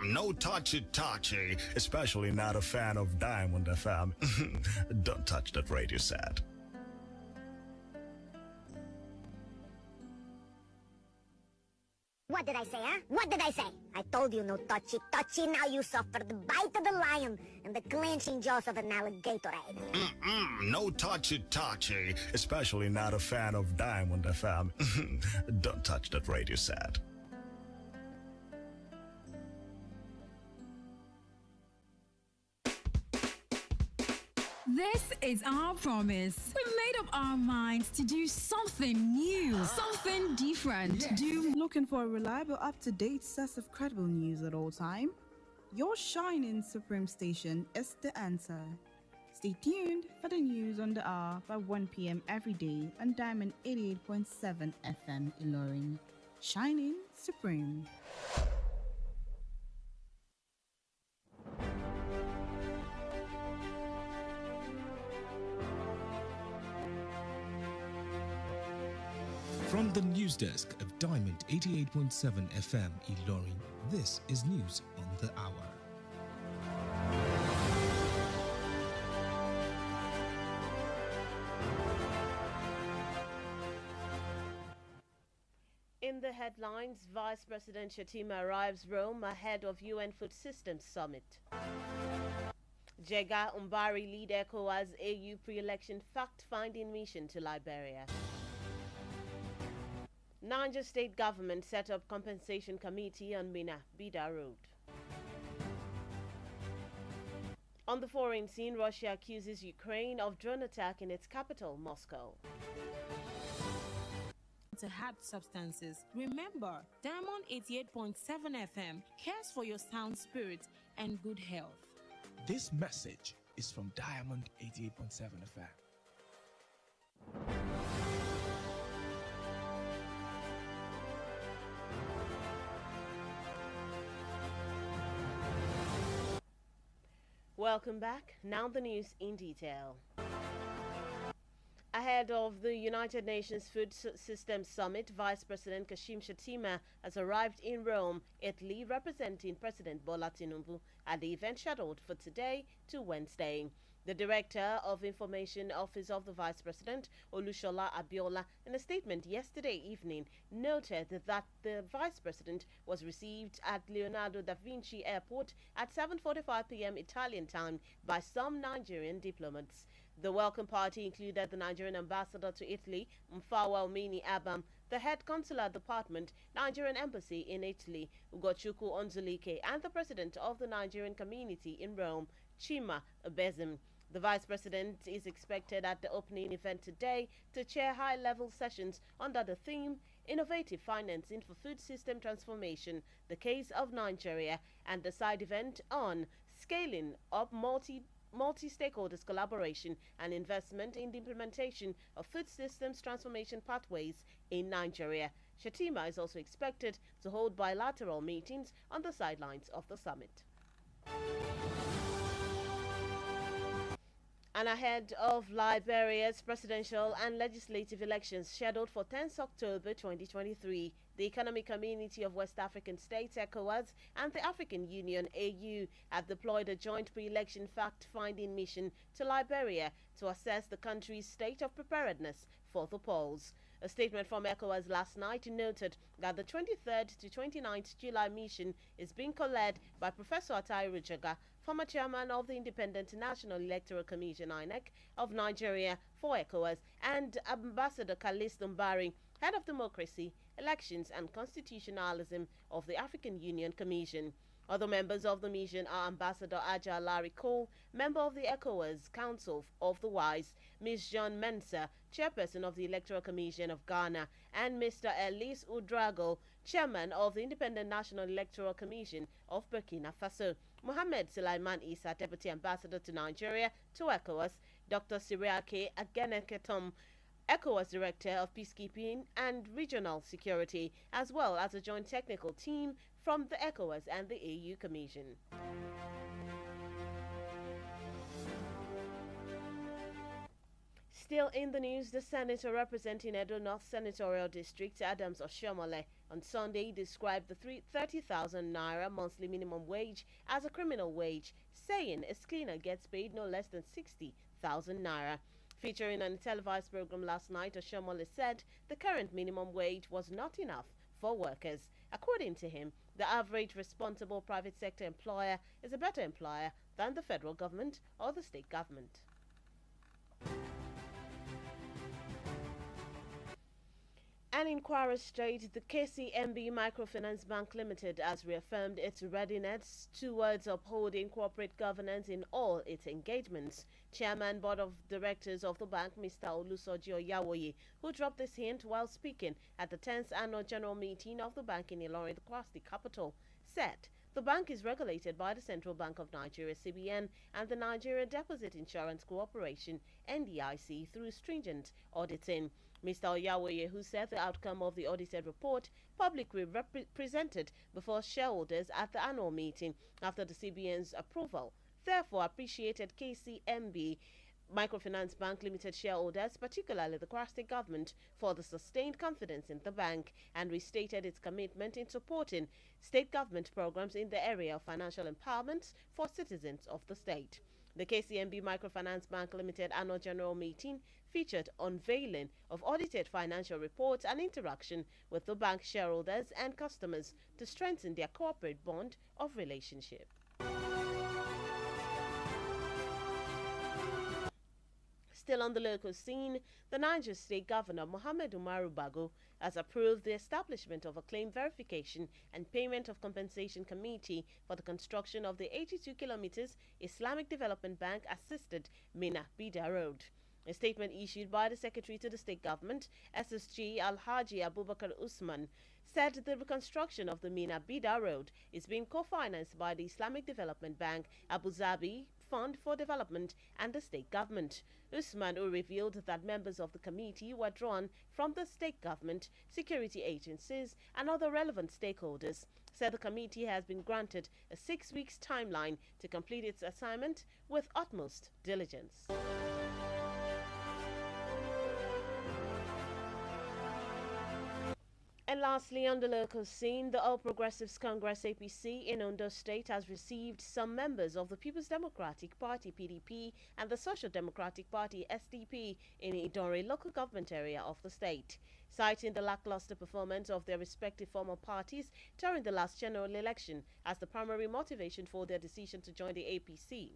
No touchy, especially not a fan of Diamond FM. Don't touch that radio set. What did I say, huh? What did I say? I told you no touchy. Now you suffer the bite of the lion and the clenching jaws of an alligator. No touchy, especially not a fan of Diamond FM. Don't touch that radio set. This is our promise. We made up our minds to do something new, something different. Yes. Looking for a reliable, up-to-date source of credible news at all time? Your shining Supreme station is the answer. Stay tuned for the news on the hour by 1 p.m. every day on Diamond 88.7 FM Ilorin. Shining Supreme. From the news desk of Diamond 88.7 FM Ilorin, this is news on the hour. In the headlines, Vice President Shettima arrives Rome ahead of UN Food Systems Summit. Jega Umbari lead ECOWAS AU pre-election fact-finding mission to Liberia. Niger State government set up compensation committee on Bida Road. On the foreign scene, Russia accuses Ukraine of drone attack in its capital, Moscow. To hard substances. Remember, Diamond 88.7 FM cares for your sound spirit and good health. This message is from Diamond 88.7 FM. Welcome back. Now the news in detail. Ahead of the United Nations Food Systems Summit, Vice President Kashim Shettima has arrived in Rome, Italy, representing President Bola Tinubu at the event scheduled for today to Wednesday. The Director of Information Office of the Vice President, Ishola, in a statement yesterday evening, noted that the Vice President was received at Leonardo da Vinci Airport at 7:45 p.m. Italian time by some Nigerian diplomats. The welcome party included the Nigerian ambassador to Italy, Mfawa Omini Abam, the head consular department, Nigerian embassy in Italy, Ugochukwu Onzulike, and the president of the Nigerian community in Rome, Chima Ubezim. The Vice President is expected at the opening event today to chair high-level sessions under the theme Innovative Financing for Food System Transformation, the Case of Nigeria, and the side event on Scaling Up Multi-Stakeholders Collaboration and Investment in the Implementation of Food Systems Transformation Pathways in Nigeria. Shettima is also expected to hold bilateral meetings on the sidelines of the summit. And ahead of Liberia's presidential and legislative elections scheduled for 10th October 2023, the Economic Community of West African States, ECOWAS, and the African Union, AU, have deployed a joint pre-election fact-finding mission to Liberia to assess the country's state of preparedness for the polls. A statement from ECOWAS last night noted that the 23rd to 29th July mission is being co-led by Professor Atahiru Jaga, former chairman of the Independent National Electoral Commission (INEC) of Nigeria for ECOWAS, and Ambassador Callisto Mbari, head of democracy, elections and constitutionalism of the African Union Commission. Other members of the mission are Ambassador Aja Larry Cole, member of the ECOWAS Council of the Wise, Ms. John Mensah, chairperson of the Electoral Commission of Ghana, and Mr. Elise Udrago, chairman of the Independent National Electoral Commission of Burkina Faso. Mohammed Suleiman Isa, deputy ambassador to Nigeria to ECOWAS, Dr. Siriake Ageneketom, ECOWAS Director of Peacekeeping and Regional Security, as well as a joint technical team from the ECOWAS and the AU Commission. Still in the news, the senator representing Edo North Senatorial District, Adams Oshiomhole, On Sunday, he described the 30,000 naira monthly minimum wage as a criminal wage, saying a cleaner gets paid no less than 60,000 naira. Featuring on a televised program last night, Oshomole said the current minimum wage was not enough for workers. According to him, the average responsible private sector employer is a better employer than the federal government or the state government. And in Kwara State, the KCMB Microfinance Bank Limited has reaffirmed its readiness towards upholding corporate governance in all its engagements. Chairman Board of Directors of the bank, Mr. Oduwole, who dropped this hint while speaking at the 10th annual general meeting of the bank in Ilorin, across the capital, said the bank is regulated by the Central Bank of Nigeria, CBN, and the Nigeria Deposit Insurance Corporation, NDIC, through stringent auditing. Mr. Oduwole, who said the outcome of the audited report publicly presented before shareholders at the annual meeting after the CBN's approval, therefore appreciated KCMB Microfinance Bank Limited shareholders, particularly the Kwara State government, for the sustained confidence in the bank and restated its commitment in supporting state government programs in the area of financial empowerment for citizens of the state. The KCMB Microfinance Bank Limited annual general meeting featured unveiling of audited financial reports and interaction with the bank shareholders and customers to strengthen their corporate bond of relationship. Still on the local scene, the Niger State Governor Mohammed Umaru Bago has approved the establishment of a claim verification and payment of compensation committee for the construction of the 82 kilometers Islamic Development Bank assisted Mina Bida Road. A statement issued by the Secretary to the State Government, SSG Alhaji Abubakar Usman, said the reconstruction of the Mina Bida Road is being co-financed by the Islamic Development Bank, Abu Dhabi Fund for Development, and the state government. Usman revealed that members of the committee were drawn from the state government, security agencies, and other relevant stakeholders. Said the committee has been granted a 6 weeks timeline to complete its assignment with utmost diligence. And lastly, on the local scene, the All Progressives Congress APC in Ondo State has received some members of the People's Democratic Party PDP and the Social Democratic Party SDP in Idori local government area of the state, citing the lackluster performance of their respective former parties during the last general election as the primary motivation for their decision to join the APC.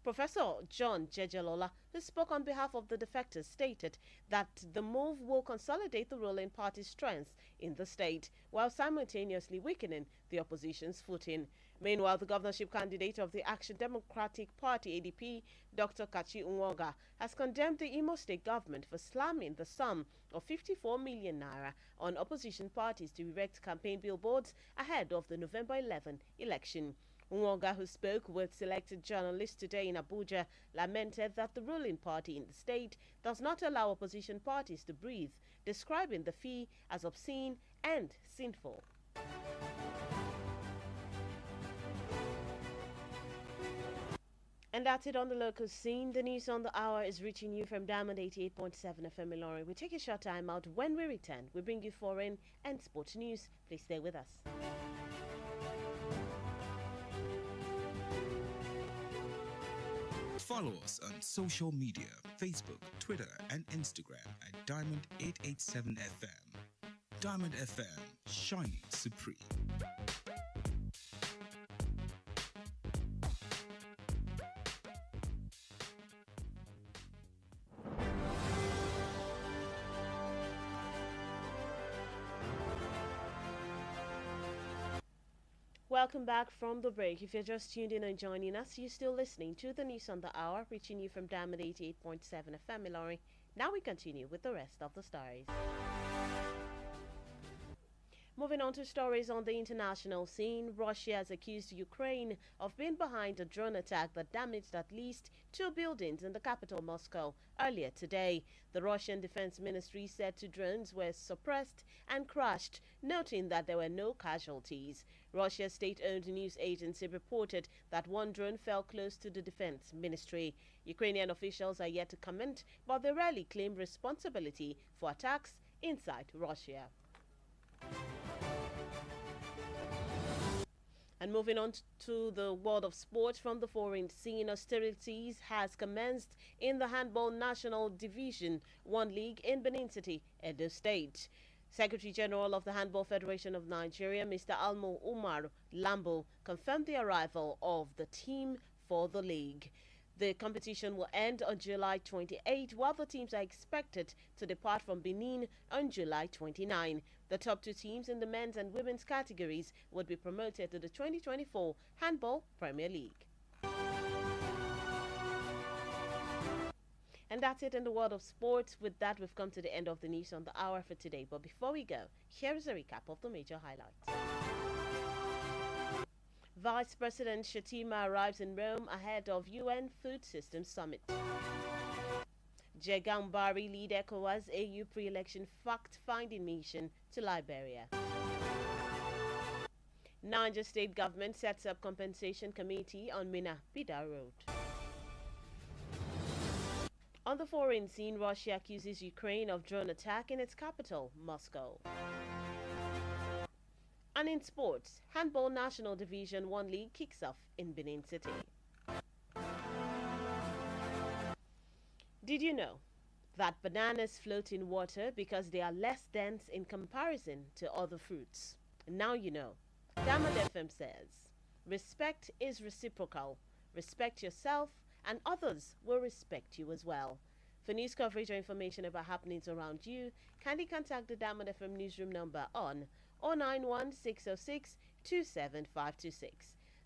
Professor John Jejelola, who spoke on behalf of the defectors, stated that the move will consolidate the ruling party's strength in the state while simultaneously weakening the opposition's footing. Meanwhile, the governorship candidate of the Action Democratic Party ADP, Dr. Kachi Unwoga, has condemned the Imo State government for slamming the sum of 54 million naira on opposition parties to erect campaign billboards ahead of the November 11 election. Unwoga, who spoke with selected journalists today in Abuja, lamented that the ruling party in the state does not allow opposition parties to breathe, describing the fee as obscene and sinful. And that's it on the local scene. The news on the hour is reaching you from Diamond 88.7 FM Ilorin. We take a short time out. When we return, we bring you foreign and sports news. Please stay with us. Follow us on social media, Facebook, Twitter, and Instagram at Diamond887FM. Diamond FM, shining supreme. Welcome back from the break. If you're just tuned in and joining us, you're still listening to the news on the hour, reaching you from Diamond 88.7 FM Ilorin. Now we continue with the rest of the stories. Moving on to stories on the international scene, Russia has accused Ukraine of being behind a drone attack that damaged at least 2 buildings in the capital, Moscow, earlier today. The Russian Defense Ministry said 2 drones were suppressed and crashed, noting that there were no casualties. Russia's state-owned news agency reported that 1 drone fell close to the Defense Ministry. Ukrainian officials are yet to comment, but they rarely claim responsibility for attacks inside Russia. And moving on to the world of sports from the foreign scene, hostilities has commenced in the Handball National Division 1 League in Benin City, Edo State. Secretary General of the Handball Federation of Nigeria, Mr. Almo Umar Lambo, confirmed the arrival of the team for the league. The competition will end on July 28, while the teams are expected to depart from Benin on July 29. The top 2 teams in the men's and women's categories would be promoted to the 2024 Handball Premier League. And that's it in the world of sports. With that, we've come to the end of the news on the hour for today. But before we go, here is a recap of the major highlights. Vice President Shatima arrives in Rome ahead of UN Food Systems Summit. Jegambari lead ECOWAS AU pre-election fact-finding mission to Liberia. Niger State government sets up compensation committee on Minna-Bida Road. On the foreign scene, Russia accuses Ukraine of drone attack in its capital, Moscow. And in sports, Handball National Division 1 League kicks off in Benin City. Did you know that bananas float in water because they are less dense in comparison to other fruits? Now you know. Diamond FM says, respect is reciprocal. Respect yourself and others will respect you as well. For news coverage or information about happenings around you, kindly contact the Diamond FM newsroom number on 091-606-27526.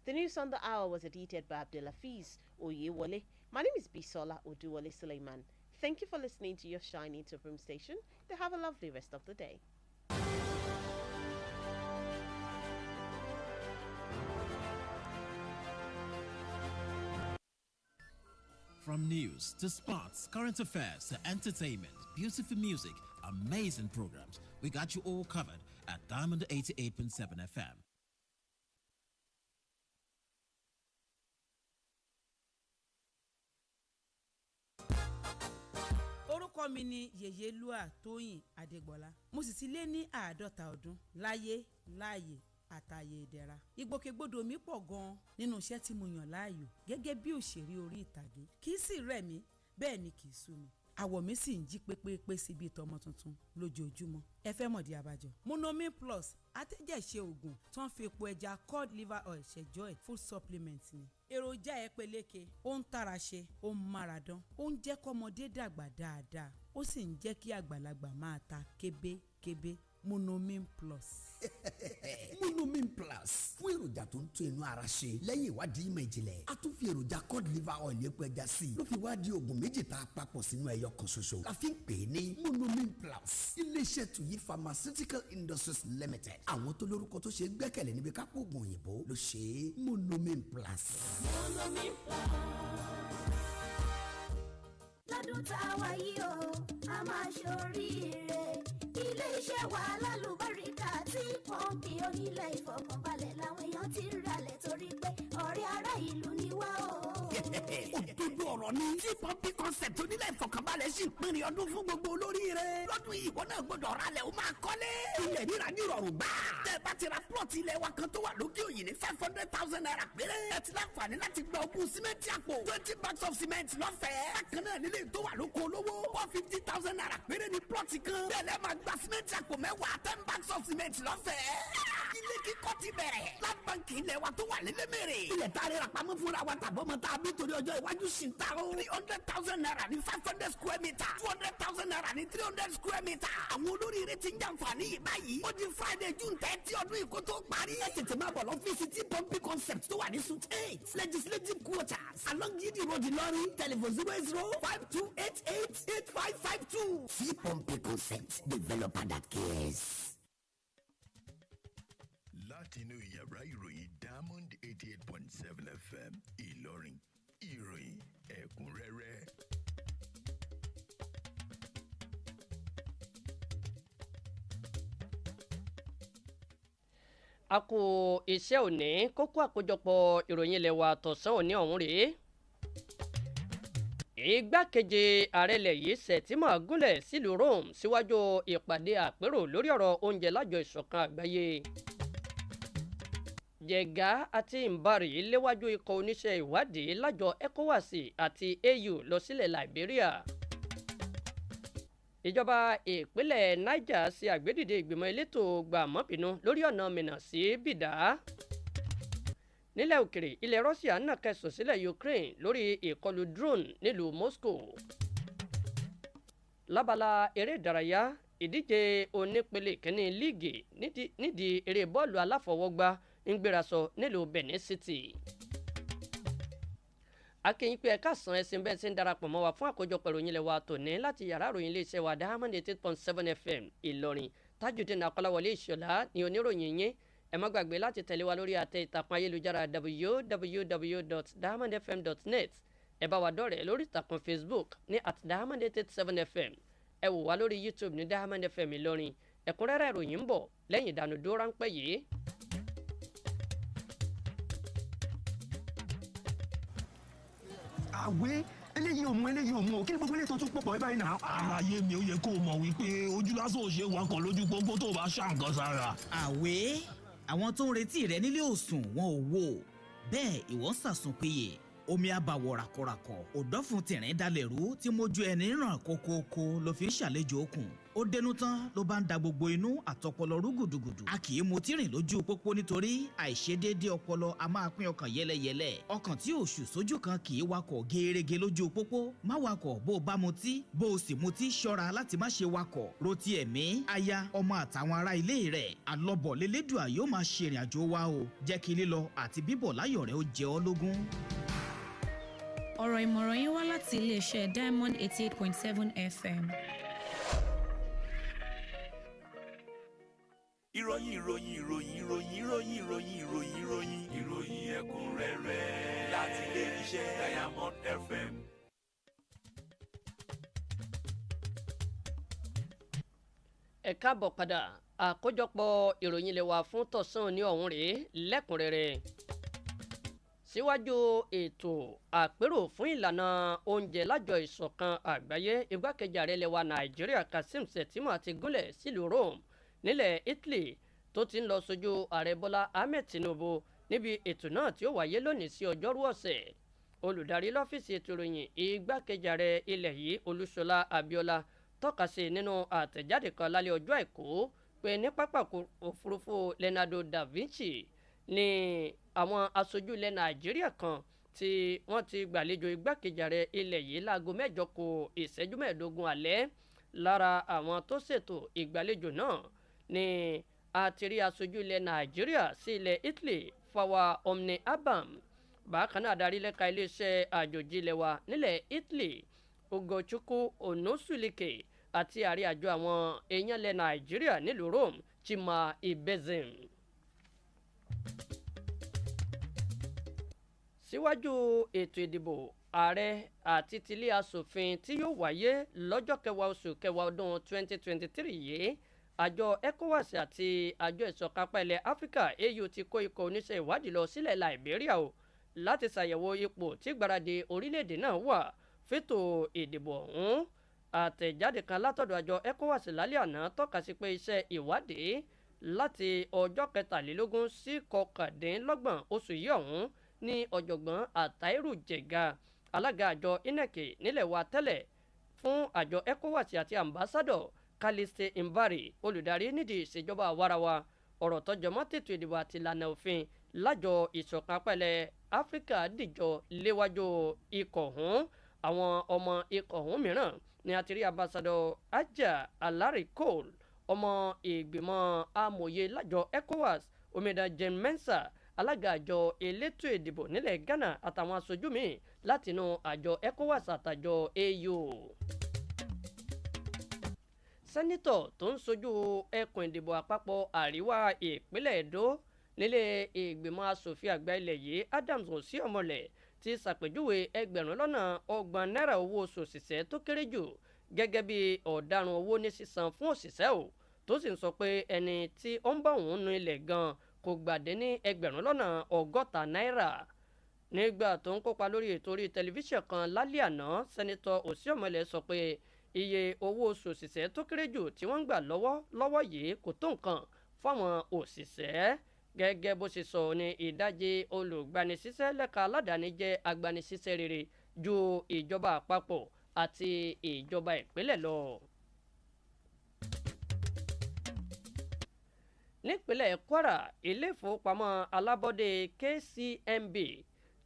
The news on the hour was edited by Abdulafiz Oyewole. My name is Bisola Oduwole Suleiman. Thank you for listening to your shining Supreme station. To have a lovely rest of the day. From news to sports, current affairs to entertainment, beautiful music, amazing programs, we got you all covered at Diamond 88.7 FM. Orúkọ mi ni Yèyélúà Tóyìn Adégbọlá. Mo sì ti lé ní 50 ọdún láyé láàyè àtàyè ìdẹ̀ra. Ìgbòkègbodò mi pọ̀ gan-an nínú iṣẹ́ tí mo yàn láàyò gẹ́gẹ́ bí òṣèré orí ìtàgé. Kì í sì rẹ̀ mí, bẹ́ẹ̀ ni kì í sú mi. Àwọ̀ mi sì ń jí pépépé sí bí tọmọ tuntun lójoojúmọ́. Ẹ fẹ́ mọ̀dí abájọ. Monomin Plus atẹ́jẹ̀ṣe oògùn tó ń fi epo ẹja cod liver oil ṣẹjọ́ ẹ̀ food supplement ni. Èròjà ẹ peléke, ó ń tara ṣe, ó ń máradán, ó ń jẹ́ kọ́mọdé dàgbà dáadáa, ó sì ń jẹ́ kí àgbàlagbà máa ta kébékébé. Monomin Plus. Monomin Plus fún èròjà tó ń tún inú ara ṣe lẹ́yìn ìwádìí ìmọ̀ ìjìnlẹ̀. A tún fi èròjà cod liver oil epo ẹja sí i ló fi wá di oògùn méjì tá a papọ̀ sínú ẹyọ kan ṣoṣo. La fi ń pè é ní Monomin Plus. Iléeṣẹ́ Tuyi Pharmaceutical Industries Limited. Àwọn tó lórúkọ tó ṣe gbẹ́kẹ̀lé níbi kápò oògùn òyìnbó ló ṣe é. Monomin Plus. Monomin Plus. Lọ́dún tá a wá yìí o, a máa ṣoríire. Ilé-iṣẹ́ wa lálùbáríkà tí pọ́ǹpì onílẹ̀ ìfọkànbalẹ̀ làwọn èèyàn ti ń ralẹ̀ torí pé ọ̀rẹ́ ará ìlú ni wá o. Òdodo ọ̀rọ̀ ni tí pọ́ǹpì concept onílẹ̀ ìfọkànbalẹ̀ sì ń pinrin ọdún fún gbogbo olóríire. Lọ́dún yìí ìwọ náà gbọ́dọ̀ ralẹ̀ o máa kọ́lé. Ilẹ̀ ríra ní ìrọ̀rùn gbà. Tẹ́ ẹ bá ti ra plọ̀tì ilẹ̀ wa kan tó wà lókè òyìn ní 500,000 naira péré. Ẹ ti láǹfààní láti gba ogún símẹ́ǹtì àpò 20 bags of cement lọ́fẹ̀ẹ́. Bákan náà nílé tó wà lóko olówó 150,000 naira péré ní plọ̀tì kan. Bẹ́ẹ̀ lẹ́ máa gba símẹ́ǹtì àpò 10 bags of cement lọ́fẹ̀ẹ́. Ilé kíkọ́ ti bẹ̀rẹ̀. Lábàǹkì ilẹ̀ wa tó wà nílẹ̀mẹ̀rẹ̀. Ilẹ̀ tá a rẹ̀ pamọ́ fúnra wa tàbọ̀mọ́ tá a bí torí ọjọ́ iwájú sì ń ta o. 300,000 naira ní 500 square meter. 200,000 naira ní 300 square meter. Àwọn olóríire ti ń jàǹfààní yìí báyìí. Ó di Friday June 30 ọdún yìí kó tó parí. Ẹ tètè máa bọ̀ lọ́fíìsì tí Pọ́ǹpì concept tó wà ní suite 8 legislative quarters along Yidi Road Ìlọrin telephone 0052888552. Tí Pọ́ǹpì concept developer that cares. Látinú yàrá ìròyìn Diamond 88.7 FM Ìlọrin, ìròyìn ẹ̀kúnrẹ́rẹ́. A kú iṣẹ́ òní, kókó àkójọpọ̀ ìròyìn ilẹ̀ wa tọ̀sán òní ọ̀hún rèé. Igbákejì ààrẹ ilẹ̀ yìí Sẹ̀tìmọ̀ gúnlẹ̀ sílùú Rome síwájú ìpàdé àpérò lórí ọ̀rọ̀ oúnjẹ lájọ ìṣọ̀kan àgbáyé. Jẹ̀gá àti Mbari léwájú ikọ̀ oníṣẹ́ ìwádìí lájọ ECOWAS àti AU lọ sílẹ̀ Liberia. Ìjọba ìpínlẹ̀ Niger ṣe àgbédìde ìgbìmọ̀ elétò gbàmọ́bínú lórí ọ̀nà Minna sí Bìdá. Nílẹ̀ òkèrè, ilẹ̀ Russia náà kẹsùn sílẹ̀ Ukraine lórí ìkọlù drone nílùú Moscow. Lábala eré ìdárayá, ìdíje onípele kìíní líìgì nídìí eré bọ́ọ̀lù aláfọwọ́gbá ń gbérasọ nílùú Benin City. Akínyìn pé ẹ̀ka sàn ẹ̀sìn bẹ́ẹ̀ sí ń darapọ̀ mọ́ wa fún àkójọpọ̀ ìròyìn ilẹ̀ wa tòní láti yàrá ìròyìn iléeṣẹ́ wa Diamond 88.7 FM Ìlọrin. Tajudeen Akolawole Ishola ni oníròyìn yín. Ẹ má gbàgbé láti tẹ̀lé wa lórí àtẹ ìtàkùn ayélujára www.diamondfm.net. Ẹ bá wa dọ̀rẹ́ lórí ìtàkùn Facebook ní @Diamond 88.7 FM. Ẹ wò wá lórí YouTube ní Diamond FM Ìlọrin. Ẹ̀kúnrẹ́rẹ́ ìròyìn ń bọ̀ lẹ́yìn ìdánudúró ráńpẹ́ yìí. Àwé eléyìí ò mú kí ni gbogbo eléyìí tó tún pọ̀ pọ̀ báyìí náà. Àlàyé mi ò yẹ kó o mọ̀ wípé ojú lásán ò ṣe wakọ̀ lójú pópó tó bá ṣá nǹkan sára. Àwé àwọn tó ń retí rẹ nílé òsùn wọn ò wò bẹ́ẹ̀ ìwọ ń sàsùn péye omi àbàwọ̀ ràkọ̀ràkọ̀ òdọ́fun tìrín dalẹ̀ rú tí mojú ẹni ràn kókókó ló fi ń ṣàlejò okùn ó dénú tán ló bá ń da gbogbo inú àtọpọlọ rú gùdùgùdù a kì í mutí rìn lójú pópó nítorí àìṣedéédé ọpọlọ a máa pín ọkàn yẹlẹyẹlẹ ọkàn tí òṣù sójú kan kì í wakọ̀ gẹ́rẹ́gẹ́ lójú pópó má wakọ̀ bó o bá mutí bó o sì mutí ṣọ́ra láti má ṣe wakọ̀ rotí ẹ̀mí aya ọmọ àtàwọn ará ilé rẹ̀ àlọ́bọ̀ lélẹ́dùà yóò máa ṣe ìrìn àjò wa o jẹ́ kí lílọ àti bíbọ̀ láyọ̀ rẹ̀ ó jẹ ọ́ lógún. Ọ̀rọ̀ ìmọ̀ràn yín wá láti iléeṣẹ́ Diamond 88.7 FM. Ìròyìn ẹ̀kúnrẹ́rẹ́ láti ilé-iṣẹ́ Diamond FM. Ẹ káàbọ̀ padà àkójọpọ̀ ìròyìn ilé wa fún tọ̀sán ní ọ̀hún rèé lẹ́kùnrẹ́rẹ́. Síwájú ètò àpérò fún ìlànà oúnjẹ lájọ ìṣọ̀kan àgbáyé igbákejì ààrẹ ilẹ̀ wa Nàìjíríà Kassim Shettima ti gúnlẹ̀ sílùú Rome nílẹ̀ Italy tó ti ń lọ sójú ààrẹ Bọ́lá Ahmed Tinubu níbi ètò náà tí ó wáyé lónìí sí ọjọ́rú ọ̀sẹ̀. Olùdarí lọ́fíìsì ètò ìròyìn igbákejì ààrẹ ilẹ̀ yìí Olúṣọlá Abíọ́lá tọ́ka sí nínú àtẹ̀jáde kan lálẹ́ ọjọ́ Àìkú pé ní pápákọ̀ òfurufú Leonardo da Vinci ní àwọn aṣojú ilẹ̀ Nàìjíríà kan tí wọ́n ti gbàlejò igbákejì ààrẹ ilẹ̀ yìí láago 8:15 alẹ́. Lára àwọn tó ṣètò ìgbàlejò náà ni a ti rí aṣojú ilẹ̀ Nàìjíríà sí ilẹ̀ Italy Fawa Omni Abam. Bákan náà adarí lẹ́ka iléeṣẹ́ àjòjì ilẹ̀ wa nílẹ̀ Italy Ugochukwu Onosulike àti ààrẹ àjọ àwọn èèyàn ilẹ̀ Nàìjíríà nílùú Rome Chima Ibezim. Síwájú ètò ìdìbò ààrẹ àti tilé asòfin tí yóò wáyé lọ́jọ́ 10 oṣù kẹwàá ọdún 2023 yìí àjọ ECOWAS àti àjọ ìṣọ̀kan apá ilẹ̀ Áfíríkà AU ti kó ikọ̀ oníṣẹ́ ìwádìí lọ sílẹ̀ Liberia o láti ṣàyẹ̀wò ipò tí gbáradì orílẹ̀-èdè náà wà fẹ́tò ìdìbò ọ̀hún. Àtẹ̀jáde kan látọ̀dọ̀ àjọ ECOWAS lálẹ́ àná tọ́ka sí pé iṣẹ́ ìwádìí láti ọjọ́ 23 sí 29 oṣù yìí ọ̀hún ní ọ̀jọ̀gbọ́n Àtàírù Jẹ̀gà alága àjọ INEC nílẹ̀ wa tẹ́lẹ̀ fún àjọ ECOWAS àti ambassadọ̀ Kaliste Mbari olùdarí nídìí ìṣèjọba àwarawa ọ̀rọ̀ tọ́jọmọ́ tètò ìdìbò àti ìlànà òfin lájọ ìṣọ̀kan apẹ̀lẹ̀ Áfíríkà dìjọ léwájú ikọ̀ ọ̀hún. Àwọn ọmọ ikọ̀ ọ̀hún mìíràn ni a ti rí ambassadọ̀ Ajah Alari Cole ọmọ ìgbìmọ̀ amòye lájọ ECOWAS omidan Jane Mensah alága àjọ elétò ìdìbò nílẹ̀ Ghana àtàwọn aṣojú míì látinú àjọ ECOWAS àtàjọ AU. Sẹ́nítọ̀ tó ń sojú ẹkùn ìdìbò àpapọ̀ àríwá ìpínlẹ̀ Edo nílé ìgbìmọ̀ asòfin àgbà ilẹ̀ yìí Adams Oshiomhole ti ṣàpèjúwe 20,000 náírà owó oṣù òṣìṣẹ́ tó kéré jù gẹ́gẹ́ bí ọ̀daràn owó ní sísan fún òṣìṣẹ́ o tó sì ń sọ pé ẹni tí ó ń bá òun nu ilẹ̀ gan kò gbàdé ní 60 náírà. Nígbà tó ń kópa lórí ètò orí tẹlifíṣàn kan lálẹ́ àná Sẹ́nítọ̀ Oshiomhole sọ pé iye owó oṣù òṣìṣẹ́ tó kéré jù tí wọ́n ń gbà lọ́wọ́ yìí kò tó nǹkan fáwọn òṣìṣẹ́. gẹ́gẹ́ bó ṣe sọ ní ìdajì olùgbanisíṣẹ́ lẹ́ka aládàáni jẹ́ agbanisíṣẹ́ rere ju ìjọba àpapọ̀ àti ìjọba ìpínlẹ̀ lọ. nípínlẹ̀ Kwara ilé ìfowópamọ́ alábọ́dé KCMB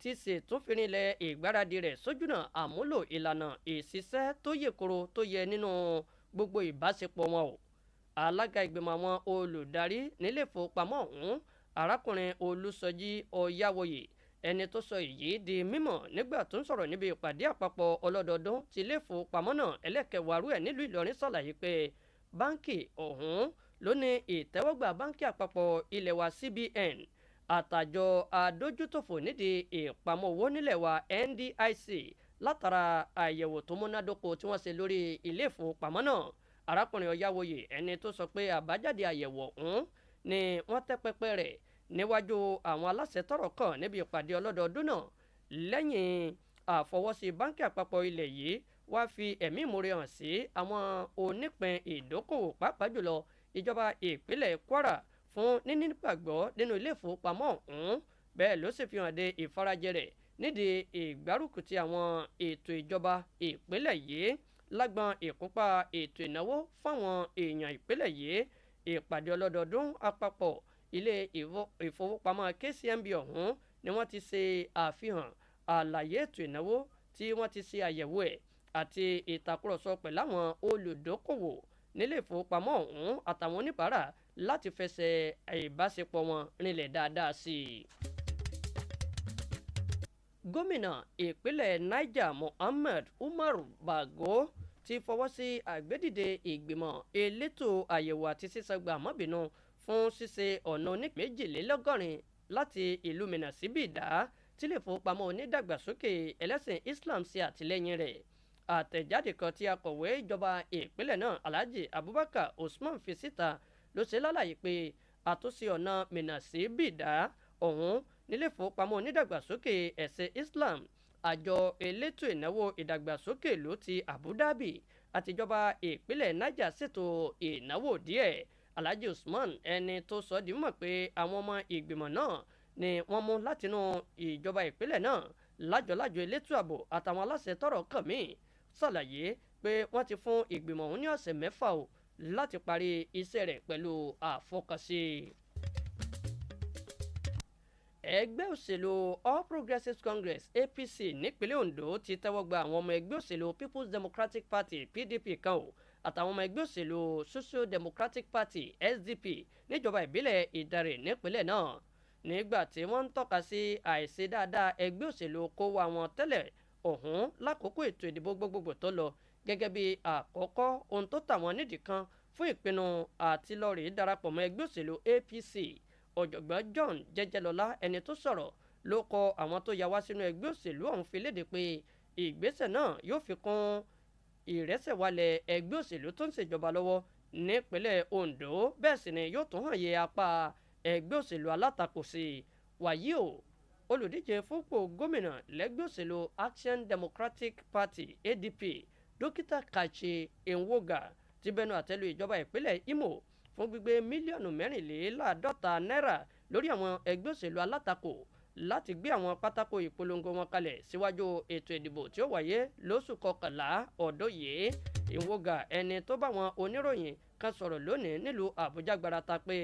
ti ṣètúnfinrinlẹ̀ ìgbáradì rẹ̀ sójúnà àmúlò ìlànà ìṣiṣẹ́ tó yè koro tó yẹ nínú gbogbo ìbáṣepọ̀ wọn o. alága ìgbìmọ̀ àwọn olùdarí nílé ìfowópamọ́ ọ̀hún arákùnrin Olúsọjí Ọ̀yáwòyè ẹni tó sọ èyí di mímọ̀ nígbà tó ń sọ̀rọ̀ níbi ìpàdé àpapọ̀ ọlọ́dọọdún ti ilé ìfowópamọ́ náà ẹlẹ́kẹ̀wàrú ẹ̀ nílùú Ìlọrin ṣàlàyé pé báńkì ọ̀hún ló ní ìtẹ́wọ́gbà báńkì àpapọ̀ ilẹ̀ wa CBN àtàjọ adójútòfò nídìí ìpamọ́ owó nílẹ̀ wa NDIC látara àyẹ̀wò tó múnádóko tí wọ́n ṣe lórí ilé ìfowópamọ́ náà. arákùnrin Ọ̀yáwòyè ẹni tó sọ pé àbájáde àyẹ̀wò ọ̀hún ni wọ́n tẹ́ pẹpẹ rẹ̀ níwájú àwọn aláṣẹ tọ́rọ̀ kàn níbi ìpàdé ọlọ́dọọdún náà. lẹ́yìn àfọwọ́sí báńkì àpapọ̀ ilẹ̀ yìí wá fi ẹ̀mí ìmoore hàn sí àwọn onípín ìdókòwò pàápàá jùlọ ìjọba ìpínlẹ̀ Kwara fún nínígbàgbọ́ nínú ilé ìfowópamọ́ ọ̀hún. bẹ́ẹ̀ ló sì fi hàn dé ìfarajẹ rẹ̀ nídìí ìgbárùkùtì àwọn ètò ìjọba ìpínlẹ̀ yìí lágbọn ìkópa ètò ìnáwó fáwọn èèyàn ìpínlẹ̀ yìí. ìpàdé ọlọ́dọọdún àpapọ̀ ilé ìfowópamọ́ KCMB ọ̀hún ni wọ́n ti ṣe àfihàn àlàyé ètò ìnáwó tí wọ́n ti ṣe àyẹ̀wò ẹ̀ àti ìtàkùrọ̀sọ pẹ̀lú àwọn olùdókòwò nílé ìfowópamọ́ ọ̀hún àtàwọn oníbàárà láti fẹsẹ̀ ìbáṣepọ̀ wọn rinlẹ̀ dáadáa sí i. gómìnà ìpínlẹ̀ Niger Mohammed Umar Bago ti fọwọ́ sí àgbédìde ìgbìmọ̀ elétò àyẹ̀wò àti sísọgbà mọ́bìnú fún ṣíṣe ọ̀nà oníméjìlélọ́gọ́rin láti ìlú Minna sí Bìdá tí ilé ìfowópamọ́ onídàgbàsókè ẹlẹ́sìn Islam ṣe àtìlẹ́yìn rẹ̀. àtẹ̀jáde kan tí akọ̀wé ìjọba ìpínlẹ̀ náà Alhaji Abubakar Usman fi síta ló ṣe lálàyé pé àtúnṣe ọ̀nà Minna sí Bìdá ọ̀hún nílé ìfowópamọ́ onídàgbàsókè ẹ̀sìn Islam, àjọ elétò ìnáwó ìdàgbàsókè ìlú ti Abu Dhabi àtijọba ìpínlẹ̀ Niger ṣètò ìnáwó díẹ̀. Alhaji Usman ẹni tó sọ di mọ̀ pé àwọn ọmọ ìgbìmọ̀ náà ni wọ́n mú látinú ìjọba ìpínlẹ̀ náà lájọlájọ elétò ààbò àtàwọn aláṣẹ tọ́rọ̀ kàn míì ṣàlàyé pé wọ́n ti fún ìgbìmọ̀ ọ̀hún ní ọ̀sẹ̀ 6 o láti parí iṣẹ́ rẹ̀ pẹ̀lú àfọkànsí. ẹgbẹ́ òṣèlú All Progressives Congress APC nípínlẹ̀ Ondo ti tẹ́wọ́ gba àwọn ọmọ ẹgbẹ́ òṣèlú People's Democratic Party PDP kan o àtàwọn ọmọ ẹgbẹ́ òṣèlú Social Democratic Party SDP níjọba ìbílẹ̀ Ìdàrè nípínlẹ̀ náà nígbà tí wọ́n ń tọ́ka sí àìṣe dáadáa ẹgbẹ́ òṣèlú kó wa wọn tẹ́lẹ̀ ọ̀hún lákòókò ètò ìdìbò gbogbogbò tó lọ gẹ́gẹ́ bí àkọ́kọ́ ohun tó tà wọ́n nídìí kan fún ìpinnu àti lọ́ọ̀rì darapọ̀ mọ́ ẹgbẹ́ òṣèlú APC. ọ̀jọ̀gbọ́n John Jẹ́jẹ́lọ́lá ẹni tó sọ̀rọ̀ ló kọ àwọn tó ya wá sínú ẹgbẹ́ òṣèlú ọ̀hún fi léde pé ìgbésẹ̀ náà yóò fi kún ìrẹsẹ̀wálẹ̀ ẹgbẹ́ òṣèlú tó ń ṣèjọba lọ́wọ́ nípínlẹ̀ Ondo, bẹ́ẹ̀ sì ni yóò tún hàn yẹ apá ẹgbẹ́ òṣèlú alátakò sí i. wàyí o olùdíje fúnpò gómìnà lẹ́gbẹ́ òṣèlú Action Democratic Party ADP dókítà Kachi Enwoga ti bẹnu àtẹ́lu ìjọba ìpínlẹ̀ Imo fún gbígbé mílíọ̀nù 54 náírà lórí àwọn ẹgbẹ́ òṣèlú alátakò láti gbé àwọn pátákó ìpolongo wọn kalẹ̀ síwájú ètò ìdìbò tí ó wáyé lóṣù kọkànlá ọdún yìí. Enwoga ẹni tó bá wọn oníròyìn kan sọ̀rọ̀ lónìí nílùú Àbújá gbarata pé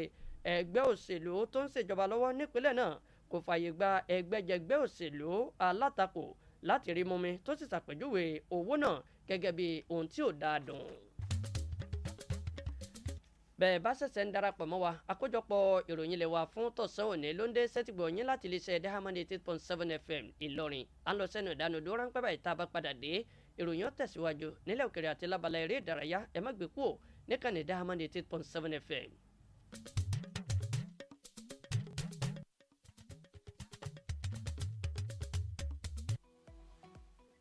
ẹgbẹ́ òṣèlú tó ń ṣèjọba lọ́wọ́ nípínlẹ̀ náà kò fààyè gba ẹgbẹ́jẹgbẹ́ òṣèlú alátakò láti rí mumi tó sì ṣàpèjúwe owó náà gẹ́gẹ́ bí ohun tí ò dáa dùn. bẹ́ẹ̀ bá ṣẹ̀ṣẹ̀ ń darapọ̀ mọ́ wa àkójọpọ̀ ìròyìn ilé wa fún tọ̀sán òní ló ń dé sẹ́tìgbọ̀ yín láti iléeṣẹ́ Diamond 88.7 FM Ìlọrin. à ń lọ sẹ́nu ìdánudó ráńpẹ́ báyìí tá a bá padà dé ìròyìn ó tẹ̀síwájú nílẹ̀ òkèrè àti lábala eré ìdárayá ẹ má gbé kúò níkànnì Diamond 88.7 FM.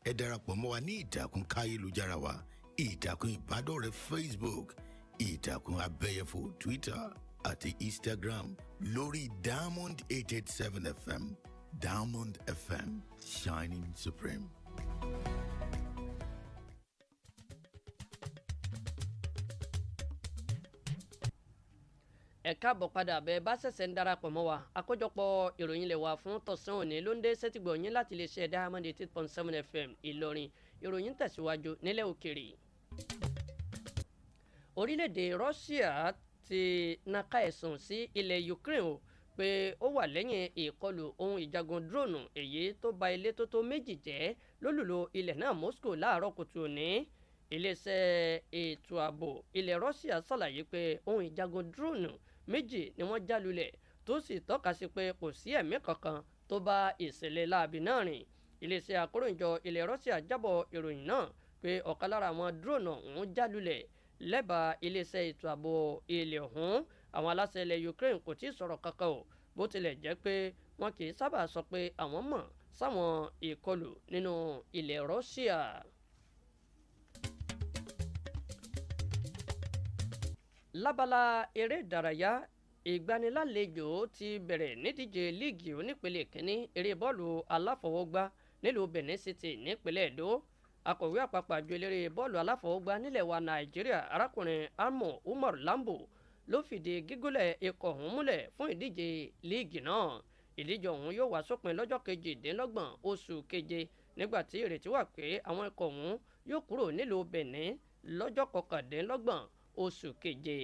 ẹ darapọ̀ mọ́ wa ní ìtàkùn káyélujára wa ìtàkùn ìbádọ́rẹ̀ẹ́ Facebook, ìtàkùn abẹ́yẹfò Twitter àti Instagram lórí Diamond 887 FM. Diamond FM, shining supreme. ẹ káàbọ̀ padà bẹ́ẹ̀ bá ṣẹ̀ṣẹ̀ ń darapọ̀ mọ́ wa àkójọpọ̀ ìròyìn lè wà fún tọ̀sán òní ló ń dé sétígbọ̀ yín láti lè ṣe Diamond 88.7 FM Ìlọrin ìròyìn tẹ̀síwájú nílẹ̀ òkèrè. Orílẹ̀-èdè Russia ti naka ẹ̀sùn sí ilẹ̀ Ukraine o pé ó wà lẹ́yìn ìkọlù ohun ìjagun drone èyí tó ba ilé tó tó méjì jẹ́ lólùlò ilẹ̀ náà Moscow láàárọ̀ kùtù òní. Iléeṣẹ́ ètò ààbò ilẹ̀ Russia ṣàlàyé pé ohun ìjagun drone méjì ni wọ́n já lulẹ̀ tó sì tọ́ka sí pé kò sí ẹ̀mí kankan tó bá ìṣẹ̀lẹ̀ láabi náà rìn. Iléeṣẹ́ akóròyìnjọ ilẹ̀ Russia jábọ̀ ìròyìn náà pé ọ̀kan lára àwọn drone ọ̀hún já lulẹ̀ lẹ́bàá iléeṣẹ́ ètò ààbò ilẹ̀ ọ̀hún. Àwọn aláṣẹ ilẹ̀ Ukraine kò tí ì sọ̀rọ̀ kankan o bó tilẹ̀ jẹ́ pé wọn kì í sábà sọ pé àwọn mọ̀ sáwọn ìkọlù nínú ilẹ̀ Russia. Lábala eré ìdárayá ìgbanilálejò ti bẹ̀rẹ̀ nídíje líìgì onípele kínní eré bọ́ọ̀lù aláfọwọ́gbá nílùú Benin City nípínlẹ̀ Èdó. Akọ̀wé àpapọ̀ àjọ eléré bọ́ọ̀lù aláfọwọ́gbá nílẹ̀ wa Nàìjíríà arákùnrin Amo Umar Lambo ló fìdí gígúnlẹ̀ ikọ̀ ọ̀hún múlẹ̀ fún ìdíje líìgì náà. Ìdíje ọ̀hún yóò wá sópin lọ́jọ́ 28 oṣù keje nígbà tí ìrètí wà pé àwọn ikọ̀ ọ̀hún yóò kúrò nílùú Benin lọ́jọ́ 29 oṣù keje.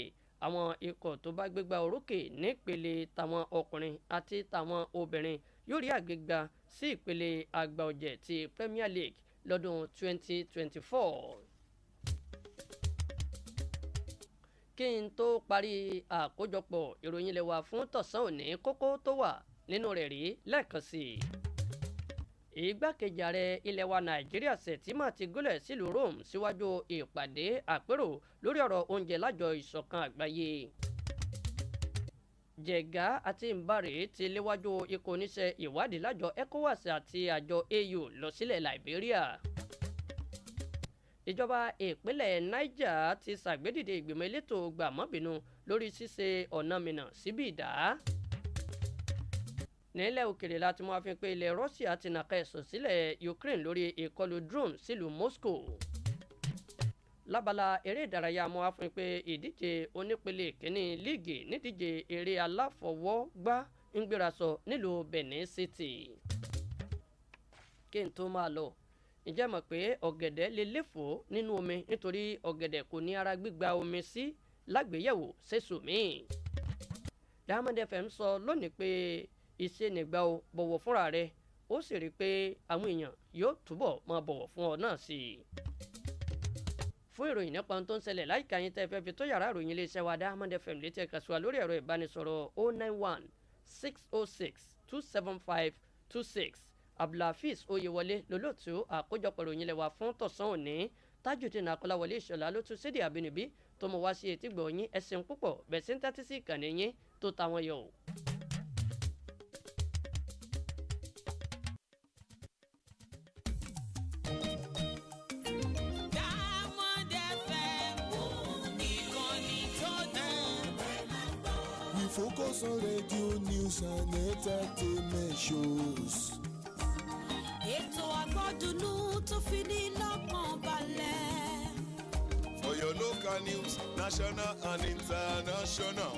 Àwọn ikọ̀ tó bá gbégbá orókè nípele tàwọn ọkùnrin àti tàwọn obìnrin yóò rí àgbégbá sí ìpele àgbà ọ̀jẹ̀ ti Premier League lọ́dún 2024. Kí n tó parí àkójọpọ̀ ìròyìn ilé wa fún tọ̀sán òní kókó tó wà nínú rẹ̀ rí lẹ́ẹ̀kan sí i. Igbákejì ààrẹ ilẹ̀ wa Nàìjíríà Sẹ̀tìmà ti gúnlẹ̀ sílùú Rome síwájú ìpàdé àpérò lórí ọ̀rọ̀ oúnjẹ lájọ ìṣọ̀kan àgbáyé. Jẹ̀gá àti Mbàrè ti léwájú ikọ̀ oníṣẹ́ ìwádìí lájọ ECOWAS àti àjọ AU lọ sílẹ̀ Liberia. Ìjọba ìpínlẹ̀ Niger ti ṣàgbédìde ìgbìmọ̀ elétò gbàmọ́bìnú lórí ṣíṣe ọ̀nà mìíràn síbi ìdá. Nílẹ̀ òkèrè láti mú àfihàn pé ilẹ̀ Russia ti nàka ẹ̀sùn sílẹ̀ Ukraine lórí ìkọlù drone sílùú Moscow. Lábala eré ìdárayá mú àfihàn pé ìdíje onípele kínní líìgì nídíje eré aláfọwọ́gbá ń gbérasọ nílùú Benin City. Kí n tó máa lọ ǹjẹ́ mọ̀ pé ọ̀gẹ̀dẹ̀ lè léfò nínú omi nítorí ọ̀gẹ̀dẹ̀ kò ní ara gbígba omi sí lágbèyẹ̀wò sẹ́sùn míì. Diamond FM sọ lónìí pé iṣẹ́ nígbà ó bọ̀wọ̀ fúnra rẹ̀ ó sì rí i pé àwọn èèyàn yóò túbọ̀ máa bọ̀wọ̀ fún ọ náà sí i. Fún ìròyìn nípa ohun tó ń ṣẹlẹ̀ láìka yín tẹ́ fẹ́ fi tó yàrá ìròyìn iléeṣẹ́ wa Diamond FM létí ẹ̀ka sí wa lórí ẹ̀rọ ìbánisọ̀rọ̀ 091-606-27526. Abdulhafiz Oyewole lólótú àkójọpọ̀ ìròyìn ilẹ̀ wa fún tọ̀sán òní. Tajudeen Akolawole Ishola ló tún sédè àbínibí tó mọ̀ wá sí etí gbọ̀ yín ẹ̀sìn púpọ̀ bẹ̀ sí ń tẹ́tí sí ìkànnì yín tó ta wọn yọ. We focus on radio news and entertainment shows. Ètò àgbọ́dúnú tó fi ní lọ́kàn balẹ̀. For your local news, national and international.